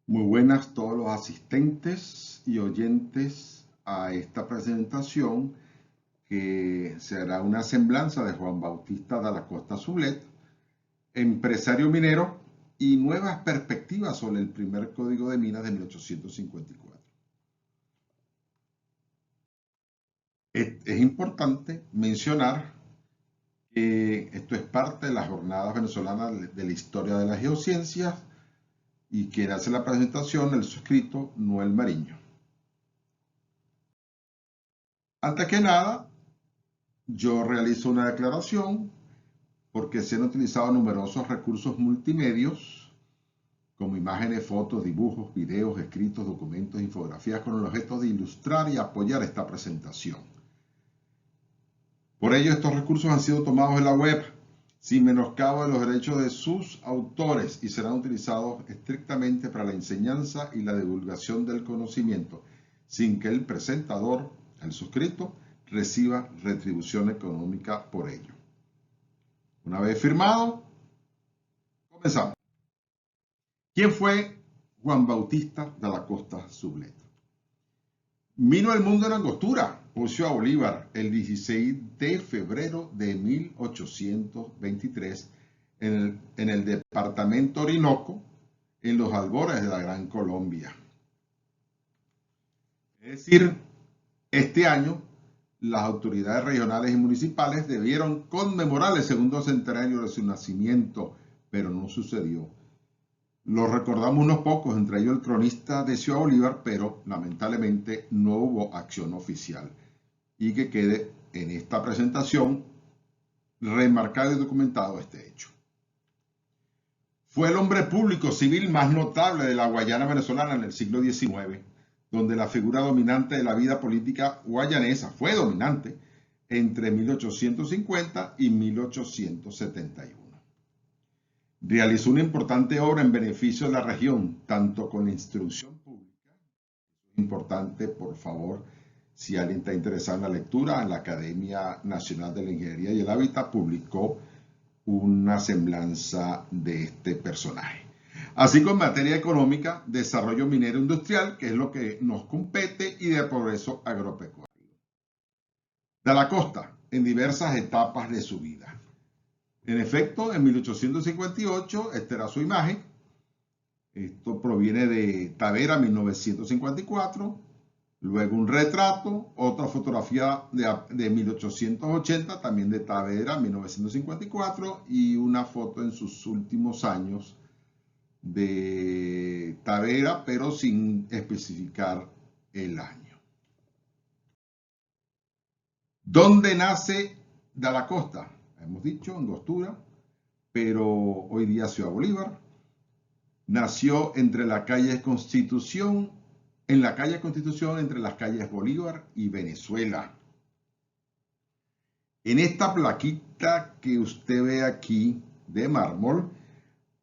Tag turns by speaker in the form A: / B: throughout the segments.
A: Muy buenas todos los asistentes y oyentes a esta presentación que será una semblanza de Juan Bautista de la Costa Sublet, empresario minero y nuevas perspectivas sobre el primer Código de Minas de 1854. Es importante mencionar que esto es parte de las jornadas venezolanas de la historia de las geociencias y quien hace la presentación, el suscrito Noel Mariño. Antes que nada, yo realizo una declaración porque se han utilizado numerosos recursos multimedios como imágenes, fotos, dibujos, videos, escritos, documentos, infografías con el objeto de ilustrar y apoyar esta presentación. Por ello, estos recursos han sido tomados de la web sin menoscabo de los derechos de sus autores y serán utilizados estrictamente para la enseñanza y la divulgación del conocimiento, sin que el presentador, el suscrito, reciba retribución económica por ello. Una vez firmado, comenzamos. ¿Quién fue Juan Bautista de la Costa Sublet? Vino al mundo en Angostura, Ciudad Bolívar, el 16 de febrero de 1823, en el departamento Orinoco, en los albores de la Gran Colombia. Es decir, este año las autoridades regionales y municipales debieron conmemorar el segundo centenario de su nacimiento, pero no sucedió. Lo recordamos unos pocos, entre ellos el cronista de Ciudad Bolívar, pero lamentablemente no hubo acción oficial. Y que quede en esta presentación remarcado y documentado este hecho. Fue el hombre público civil más notable de la Guayana venezolana en el siglo XIX, donde la figura dominante de la vida política guayanesa fue dominante entre 1850 y 1871. Realizó una importante obra en beneficio de la región, tanto con instrucción pública, importante, por favor, si alguien está interesado en la lectura, en la Academia Nacional de la Ingeniería y el Hábitat publicó una semblanza de este personaje. Así como en materia económica, desarrollo minero industrial, que es lo que nos compete, y de progreso agropecuario. De la Costa, en diversas etapas de su vida. En efecto, en 1858, esta era su imagen. Esto proviene de Tavera, 1954. Luego un retrato, otra fotografía de 1880, también de Tavera, 1954. Y una foto en sus últimos años de Tavera, pero sin especificar el año. ¿Dónde nace de la Costa? Hemos dicho, Angostura, pero hoy día Ciudad Bolívar. Nació entre la calle Constitución, en la calle Constitución entre las calles Bolívar y Venezuela. En esta plaquita que usted ve aquí de mármol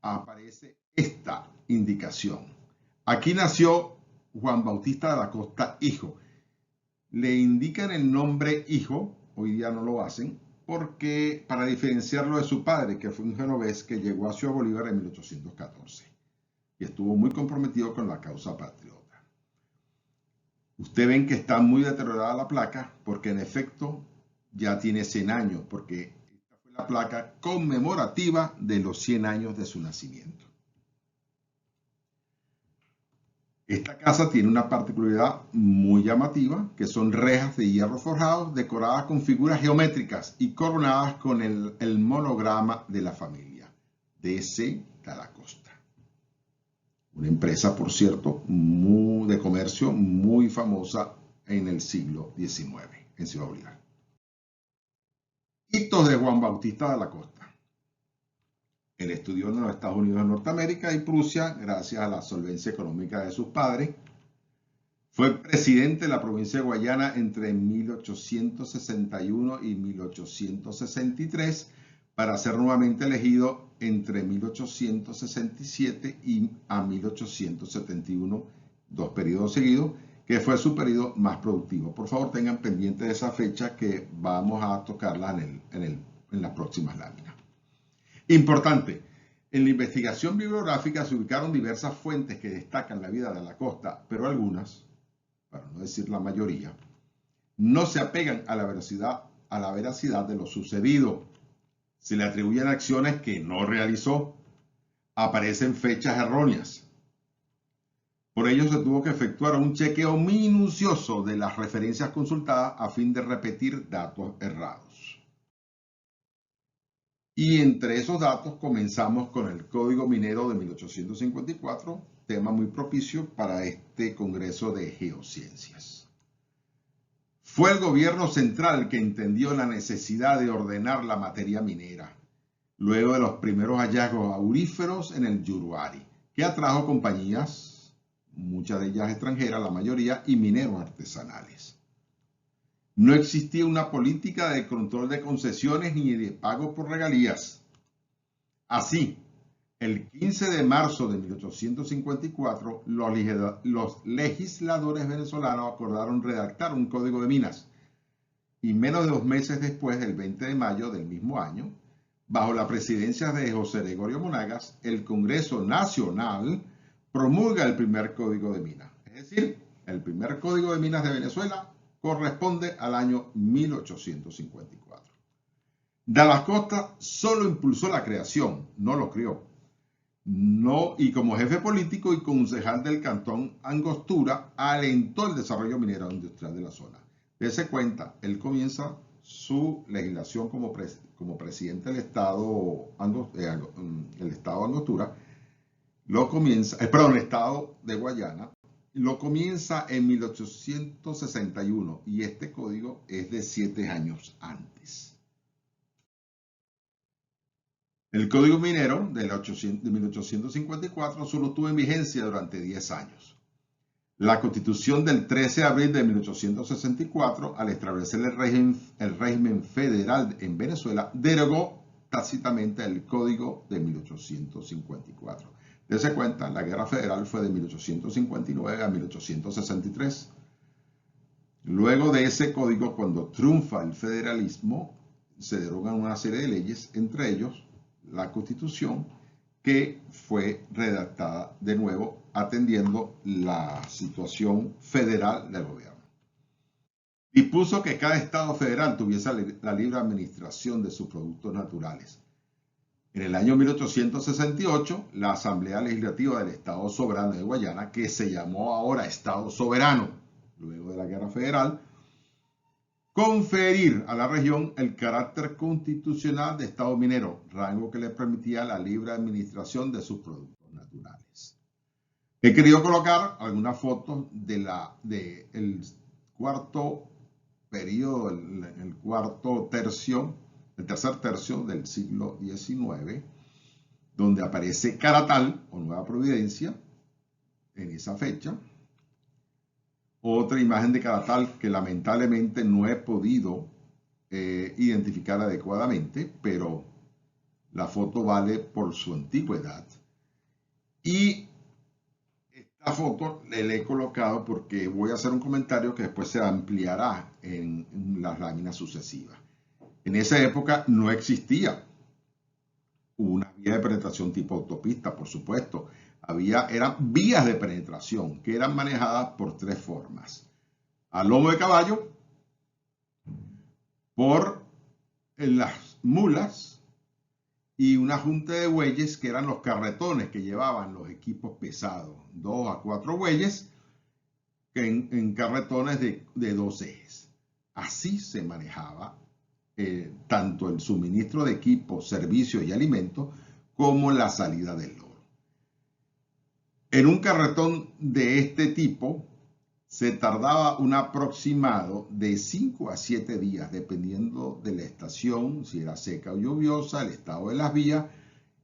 A: aparece esta indicación. Aquí nació Juan Bautista de la Costa, hijo. Le indican el nombre hijo, hoy día no lo hacen, porque para diferenciarlo de su padre, que fue un genovés que llegó a Ciudad Bolívar en 1814 y estuvo muy comprometido con la causa patriota. Ustedes ven que está muy deteriorada la placa porque en efecto ya tiene 100 años, porque esta fue la placa conmemorativa de los 100 años de su nacimiento. Esta casa tiene una particularidad muy llamativa, que son rejas de hierro forjado decoradas con figuras geométricas y coronadas con el monograma de la familia, D.C. de la Costa. Una empresa, por cierto, de comercio muy famosa en el siglo XIX, en Ciudad Bolívar. Hitos de Juan Bautista de la Costa. Él estudió en los Estados Unidos de Norteamérica y Prusia gracias a la solvencia económica de sus padres. Fue presidente de la provincia de Guayana entre 1861 y 1863 para ser nuevamente elegido entre 1867 y a 1871, 2 periodos seguidos, que fue su periodo más productivo. Por favor, tengan pendiente de esa fecha que vamos a tocarla en las próximas láminas. Importante, En la investigación bibliográfica se ubicaron diversas fuentes que destacan la vida de la costa, pero algunas, para no decir la mayoría, no se apegan a la veracidad de lo sucedido. Se le atribuyen acciones que no realizó. Aparecen fechas erróneas. Por ello se tuvo que efectuar un chequeo minucioso de las referencias consultadas a fin de repetir datos errados. Y entre esos datos comenzamos con el Código Minero de 1854, tema muy propicio para este Congreso de Geociencias. Fue el gobierno central que entendió la necesidad de ordenar la materia minera, luego de los primeros hallazgos auríferos en el Yuruari, que atrajo compañías, muchas de ellas extranjeras, la mayoría, y mineros artesanales. No existía una política de control de concesiones ni de pago por regalías. Así, el 15 de marzo de 1854, los legisladores venezolanos acordaron redactar un código de minas, y menos de 2 meses después, el 20 de mayo del mismo año, bajo la presidencia de José Gregorio Monagas, el Congreso Nacional promulga el primer Código de Minas. Es decir, el primer Código de Minas de Venezuela corresponde al año 1854. Dallas Costa solo impulsó la creación, no lo crió. Y como jefe político y concejal del cantón Angostura, alentó el desarrollo minero industrial de la zona. Dese cuenta, él comienza su legislación como presidente del estado, el estado Angostura, el estado de Guayana, lo comienza en 1861 y este código es de 7 años antes. El Código Minero de 1854 solo estuvo en vigencia durante 10 años. La Constitución del 13 de abril de 1864, al establecer el régimen federal en Venezuela, derogó tácitamente el Código de 1854. Dese cuenta, la Guerra Federal fue de 1859 a 1863. Luego de ese código, cuando triunfa el federalismo, se derogan una serie de leyes, entre ellos la Constitución, que fue redactada de nuevo atendiendo la situación federal del gobierno. Dispuso que cada estado federal tuviese la libre administración de sus productos naturales. En el año 1868, la Asamblea Legislativa del Estado Soberano de Guayana, que se llamó ahora Estado Soberano, luego de la Guerra Federal, conferir a la región el carácter constitucional de Estado minero, rango que le permitía la libre administración de sus productos naturales. He querido colocar algunas fotos del cuarto periodo, el tercer tercio del siglo XIX, donde aparece Caratal o Nueva Providencia en esa fecha. Otra imagen de Caratal que lamentablemente no he podido identificar adecuadamente, pero la foto vale por su antigüedad. Y esta foto le he colocado porque voy a hacer un comentario que después se ampliará en las láminas sucesivas. En esa época no existía una vía de penetración tipo autopista, por supuesto. Eran vías de penetración que eran manejadas por 3 formas. A lomo de caballo, por las mulas y una junta de bueyes que eran los carretones que llevaban los equipos pesados. 2 a 4 bueyes en carretones de 2 ejes. Así se manejaba tanto el suministro de equipos, servicios y alimentos como la salida del oro. En un carretón de este tipo se tardaba un aproximado de 5 a 7 días, dependiendo de la estación, si era seca o lluviosa, el estado de las vías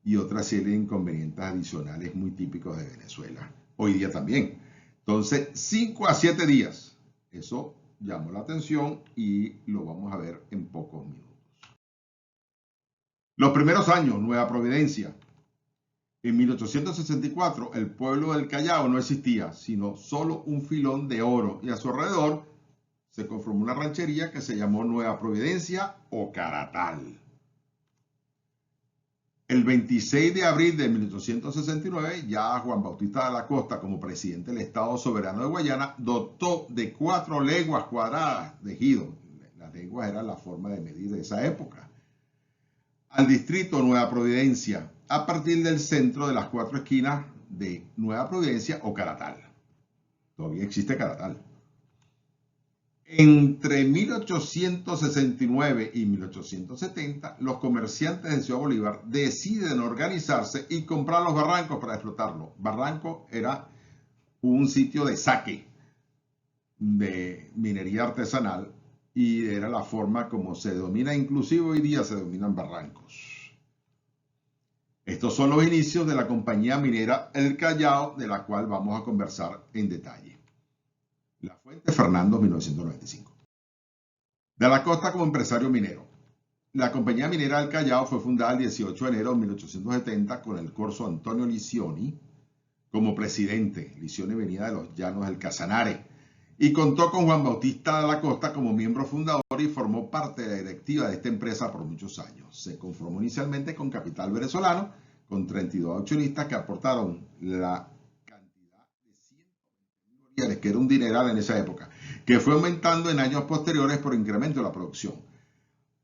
A: y otra serie de inconvenientes adicionales muy típicos de Venezuela. Hoy día también. Entonces, 5 a 7 días. Eso llamó la atención y lo vamos a ver en pocos minutos. Los primeros años, Nueva Providencia. En 1864, el pueblo del Callao no existía, sino solo un filón de oro, y a su alrededor se conformó una ranchería que se llamó Nueva Providencia o Caratal. El 26 de abril de 1869, ya Juan Bautista de la Costa, como presidente del Estado Soberano de Guayana, dotó de 4 leguas cuadradas de ejido. Las leguas eran la forma de medir de esa época. Al distrito Nueva Providencia, a partir del centro de las 4 esquinas de Nueva Providencia o Caratal. Todavía existe Caratal. Entre 1869 y 1870, los comerciantes de Ciudad Bolívar deciden organizarse y comprar los barrancos para explotarlos. Barranco era un sitio de saque de minería artesanal y era la forma como se domina, inclusive hoy día se dominan barrancos. Estos son los inicios de la compañía minera El Callao, de la cual vamos a conversar en detalle. La fuente Fernando, 1995. De la Costa como empresario minero. La compañía minera El Callao fue fundada el 18 de enero de 1870 con el corso Antonio Licioni como presidente. Licioni venía de los llanos del Casanare y contó con Juan Bautista de la Costa como miembro fundador y formó parte de la directiva de esta empresa por muchos años. Se conformó inicialmente con capital venezolano, con 32 accionistas que aportaron la que era un dineral en esa época, que fue aumentando en años posteriores por incremento de la producción.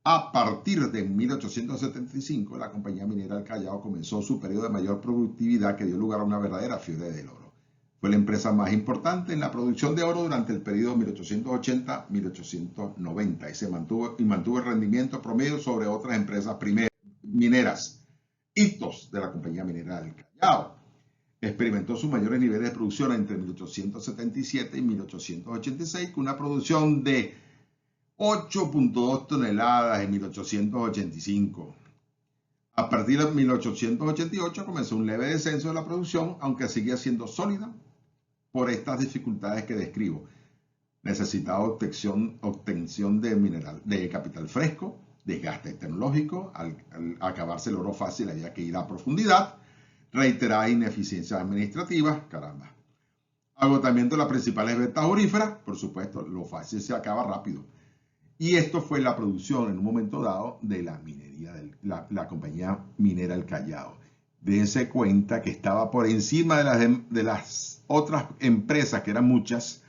A: A partir de 1875, la compañía minera El Callao comenzó su periodo de mayor productividad que dio lugar a una verdadera fiebre del oro. Fue la empresa más importante en la producción de oro durante el periodo 1880-1890 y mantuvo el rendimiento promedio sobre otras empresas mineras. Hitos de la compañía minera El Callao. Experimentó sus mayores niveles de producción entre 1877 y 1886, con una producción de 8.2 toneladas en 1885. A partir de 1888 comenzó un leve descenso de la producción, aunque seguía siendo sólida por estas dificultades que describo. Necesitaba obtención de capital fresco, desgaste tecnológico, al acabarse el oro fácil había que ir a profundidad, reiteradas ineficiencias administrativas, caramba. Agotamiento de las principales ventas auríferas, por supuesto, lo fácil se acaba rápido. Y esto fue la producción en un momento dado de la minería, la compañía minera El Callao. Dense cuenta que estaba por encima de las otras empresas, que eran muchas,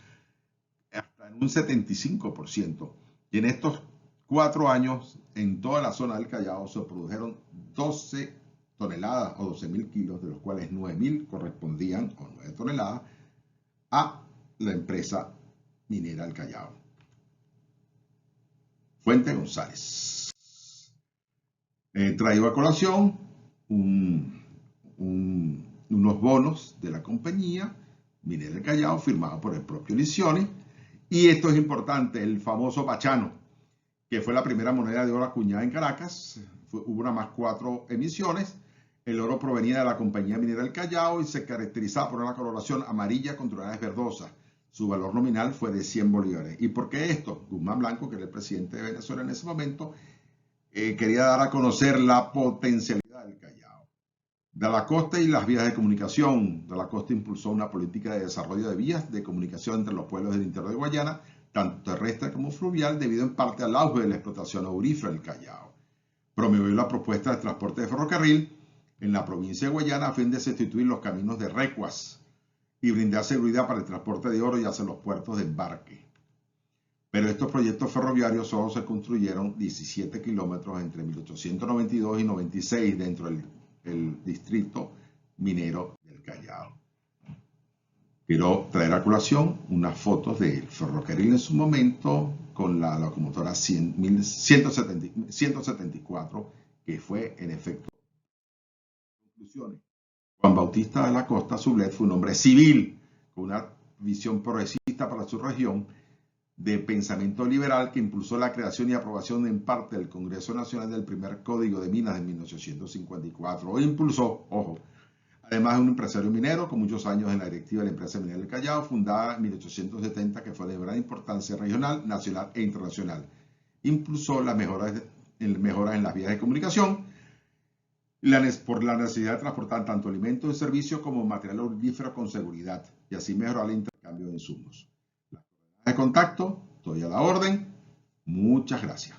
A: hasta en un 75%. Y en estos 4 años, en toda la zona del Callao, se produjeron 12 toneladas o 12.000 kilos, de los cuales 9.000 correspondían, o 9 toneladas, a la empresa minera El Callao. Fuente González. Traigo a colación unos bonos de la compañía minera El Callao firmados por el propio Licioni. Y esto es importante, el famoso Bachano, que fue la primera moneda de oro acuñada en Caracas. Hubo una más 4 emisiones. El oro provenía de la compañía minera El Callao y se caracterizaba por una coloración amarilla con tonalidades verdosas. Su valor nominal fue de 100 bolívares. ¿Y por qué esto? Guzmán Blanco, que era el presidente de Venezuela en ese momento, quería dar a conocer la potencialidad del Callao. De la Costa y las vías de comunicación. De la Costa impulsó una política de desarrollo de vías de comunicación entre los pueblos del interior de Guayana, tanto terrestre como fluvial, debido en parte al auge de la explotación aurífera del Callao. Promovió la propuesta de transporte de ferrocarril en la provincia de Guayana a fin de sustituir los caminos de recuas y brindar seguridad para el transporte de oro y hacia los puertos de embarque. Pero estos proyectos ferroviarios solo se construyeron 17 kilómetros entre 1892 y 96 dentro del distrito minero del Callao. Quiero traer a colación unas fotos del ferrocarril en su momento con la locomotora 174, que fue en efecto. Conclusiones. Juan Bautista de la Costa Sublet fue un hombre civil con una visión progresista para su región, de pensamiento liberal, que impulsó la creación y aprobación en parte del Congreso Nacional del primer Código de Minas de 1854. O impulsó, ojo, además de un empresario minero con muchos años en la directiva de la empresa minera del Callao, fundada en 1870, que fue de gran importancia regional, nacional e internacional. Impulsó las mejoras en las vías de comunicación, por la necesidad de transportar tanto alimentos y servicios como material aurífero con seguridad, y así mejorar el intercambio de insumos. Las coordenadas de contacto, estoy a la orden. Muchas gracias.